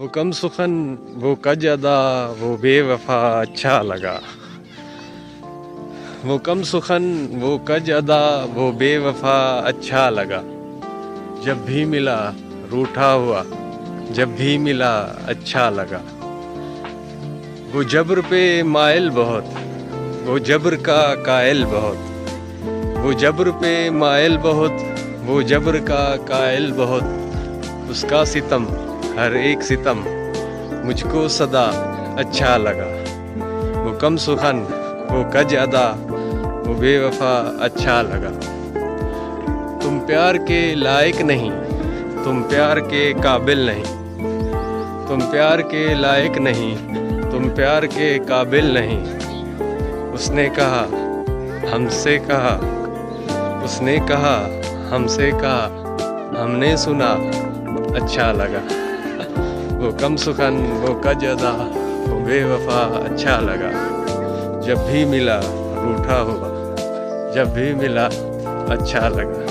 وہ کم سخن وہ کج ادا وہ بے وفا اچھا لگا. وہ کم سخن وہ کج ادا وہ بے وفا اچھا لگا. جب بھی ملا روٹھا ہوا جب بھی ملا اچھا لگا. وہ جبر پہ مائل بہت وہ جبر کا قائل بہت. وہ جبر پہ مائل بہت وہ جبر کا قائل بہت. اس کا ستم ہر ایک ستم مجھ کو صدا اچھا لگا. وہ کم سخن وہ کج ادا وہ بے وفا اچھا لگا. تم پیار کے لائق نہیں تم پیار کے قابل نہیں. تم پیار کے لائق نہیں تم پیار کے قابل نہیں. اس نے کہا ہم سے کہا اس نے کہا ہم سے کہا ہم نے سنا اچھا لگا. وہ کم سخن وہ کج ادا وہ بے وفا اچھا لگا. جب بھی ملا روٹھا ہوا جب بھی ملا اچھا لگا.